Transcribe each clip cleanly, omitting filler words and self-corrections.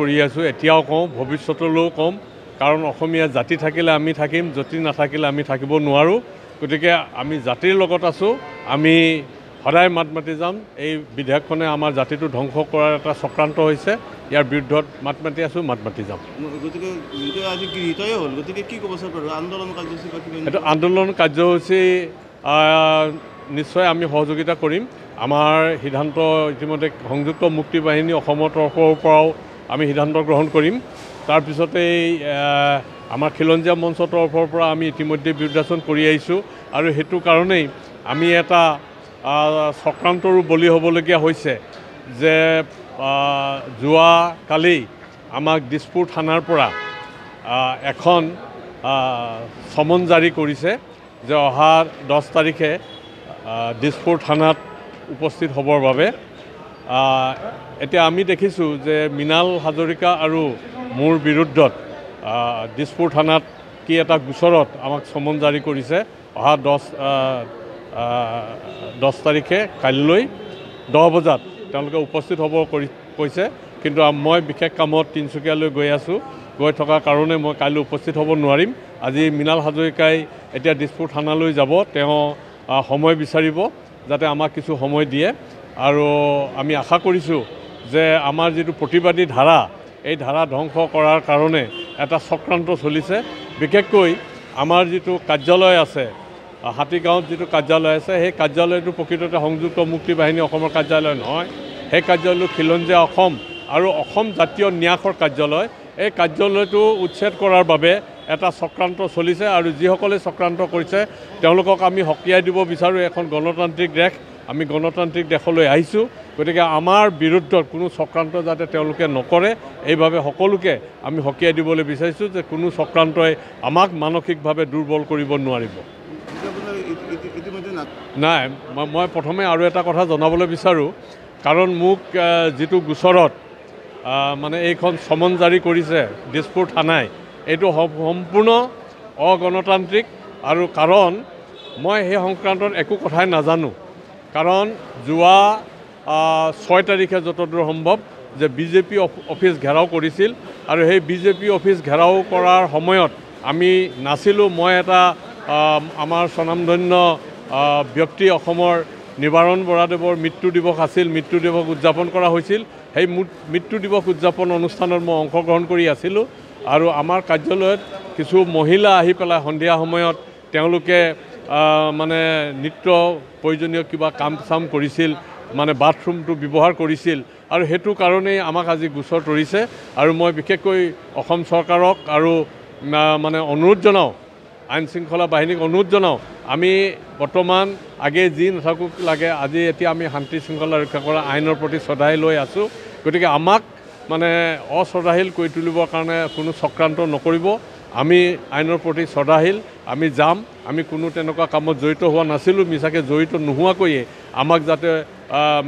কৰি আছোঁ, এতিয়াও কওঁ, ভৱিষ্যতলৈও ক'ম। কাৰণ অসমীয়া জাতি থাকিলে আমি থাকিম, জাতি নাথাকিলে আমি থাকিব নোৱাৰোঁ। গতিকে আমি জাতিৰ লগত আছোঁ, আমি সদায় মাত মাতি যাম। এই বিধেয়কখনে আমাৰ জাতিটো ধ্বংস কৰাৰ এটা চক্ৰান্ত হৈছে, ইয়াৰ বিৰুদ্ধত মাত মাতি আছোঁ, মাত মাতি যাম। গতিকে আজি গৃহীতই হ'ল, গতিকে কি ক'ব চৰকাৰ আন্দোলন কাৰ্যসূচী? এইটো আন্দোলন কাৰ্যসূচী নিশ্চয় আমি সহযোগিতা কৰিম। আমাৰ সিদ্ধান্ত ইতিমধ্যে সংযুক্ত মুক্তি বাহিনী অসমৰ তৰফৰ পৰাও আমি সিদ্ধান্ত গ্ৰহণ কৰিম। তাৰপিছতেই আমাৰ খিলঞ্জীয়া মঞ্চৰ তৰফৰ পৰা আমি ইতিমধ্যে বিৰুদ্ধাচৰণ কৰি আহিছোঁ আৰু সেইটো কাৰণেই আমি এটা চক্ৰান্তৰো বলি হ'বলগীয়া হৈছে যে যোৱাকালি আমাক দিছপুৰ থানাৰ পৰা এখন সমন জাৰি কৰিছে যে অহা 10 তাৰিখে দিছপুৰ থানাত উপস্থিত হ'বৰ বাবে। এতিয়া আমি দেখিছোঁ যে মৃণাল হাজৰিকা আৰু মোৰ বিৰুদ্ধত দিছপুৰ থানাত কি এটা গোচৰত আমাক সমন জাৰি কৰিছে। অহা 10 তাৰিখে কাইলৈ 10 বজাত তেওঁলোকে উপস্থিত হ'ব কৈছে। কিন্তু মই বিশেষ কামত তিনিচুকীয়ালৈ গৈ আছোঁ, গৈ থকাৰ কাৰণে মই কাইলৈ উপস্থিত হ'ব নোৱাৰিম। আজি মৃণাল হাজৰিকাই এতিয়া দিছপুৰ থানালৈ যাব, তেওঁ সময় বিচাৰিব যাতে আমাক কিছু সময় দিয়ে। আৰু আমি আশা কৰিছোঁ যে আমাৰ যিটো প্ৰতিবাদী ধাৰা, এই ধাৰা ধ্বংস কৰাৰ কাৰণে এটা চক্ৰান্ত চলিছে। বিশেষকৈ আমাৰ যিটো কাৰ্যালয় আছে, হাতীগাঁৱত যিটো কাৰ্যালয় আছে, সেই কাৰ্যালয়টো প্ৰকৃততে সংযুক্ত মুক্তি বাহিনী অসমৰ কাৰ্যালয় নহয়। সেই কাৰ্যালয়টো খিলঞ্জীয়া অসম আৰু অসম জাতীয় ন্যাসৰ কাৰ্যালয়। এই কাৰ্যালয়টো উচ্ছেদ কৰাৰ বাবে এটা চক্ৰান্ত চলিছে আৰু যিসকলে চক্ৰান্ত কৰিছে তেওঁলোকক আমি সকীয়াই দিব বিচাৰোঁ। এখন গণতান্ত্ৰিক দেশ, আমি গণতান্ত্ৰিক দেশলৈ আহিছোঁ। গতিকে আমাৰ বিৰুদ্ধত কোনো চক্ৰান্ত যাতে তেওঁলোকে নকৰে, এইভাৱে সকলোকে আমি সকীয়াই দিবলৈ বিচাৰিছোঁ যে কোনো চক্ৰান্তই আমাক মানসিকভাৱে দুৰ্বল কৰিব নোৱাৰিব। নাই, মই প্ৰথমে আৰু এটা কথা জনাবলৈ বিচাৰোঁ, কাৰণ মোক যিটো গোচৰত মানে এইখন সমন জাৰি কৰিছে দিছপুৰ থানাই, এইটো সম্পূৰ্ণ অগণতান্ত্ৰিক। আৰু কাৰণ মই সেই সংক্ৰান্তত একো কথাই নাজানো। কাৰণ যোৱা 6 তাৰিখে যতদূৰ সম্ভৱ যে বিজেপি অফিচ ঘেৰাও কৰিছিল আৰু সেই বিজেপি অফিচ ঘেৰাও কৰাৰ সময়ত আমি নাছিলোঁ। মই এটা আমাৰ স্বনামধন্য ব্যক্তি অসমৰ নিবাৰণ বৰাদেৱৰ মৃত্যু দিৱস আছিল, মৃত্যু দিৱস উদযাপন কৰা হৈছিল। সেই মৃত্যু দিৱস উদযাপন অনুষ্ঠানত মই অংশগ্ৰহণ কৰি আছিলোঁ আৰু আমাৰ কাৰ্যালয়ত কিছু মহিলা আহি পেলাই সন্ধিয়া সময়ত তেওঁলোকে মানে নিত্য প্ৰয়োজনীয় কিবা কাম চাম কৰিছিল, মানে বাথৰুমটো ব্যৱহাৰ কৰিছিল আৰু সেইটো কাৰণেই আমাক আজি গোচৰ তৰিছে। আৰু মই বিশেষকৈ অসম চৰকাৰক আৰু মানে অনুৰোধ জনাওঁ, আইন শৃংখলা বাহিনীক অনুৰোধ জনাওঁ, আমি বৰ্তমান আগে যি নাথাকক লাগে, আজি এতিয়া আমি শান্তি শৃংখলা ৰক্ষা কৰা আইনৰ প্ৰতি শ্ৰদ্ধাশীল হৈ আছোঁ। গতিকে আমাক মানে অশ্ৰদ্ধাশীল কৰি তুলিবৰ কাৰণে কোনো চক্ৰান্ত নকৰিব। আমি আইনৰ প্ৰতি শ্ৰদ্ধাশীল, আমি যাম। আমি কোনো তেনেকুৱা কামত জড়িত হোৱা নাছিলোঁ। মিছাকৈ জড়িত নোহোৱাকৈয়ে আমাক যাতে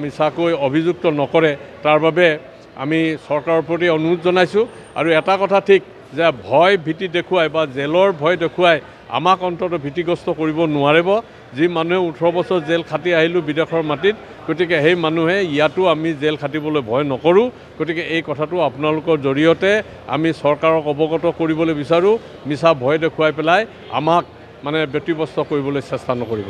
মিছাকৈ অভিযুক্ত নকৰে, তাৰ বাবে আমি চৰকাৰৰ প্ৰতি অনুৰোধ জনাইছোঁ। আৰু এটা কথা ঠিক যে ভয় ভীতি দেখুৱাই বা জেলৰ ভয় দেখুৱাই আমাক অন্ততঃ ভীতিগ্ৰস্ত কৰিব নোৱাৰিব। যি মানুহে 18 বছৰ জেল খাটি আহিলোঁ বিদেশৰ মাটিত, গতিকে সেই মানুহে ইয়াতো আমি জেল খাটিবলৈ ভয় নকৰোঁ। গতিকে এই কথাটো আপোনালোকৰ জৰিয়তে আমি চৰকাৰক অৱগত কৰিবলৈ বিচাৰোঁ। মিছা ভয় দেখুৱাই পেলাই আমাক মানে ব্যতিব্যস্ত কৰিবলৈ চেষ্টা নকৰিব।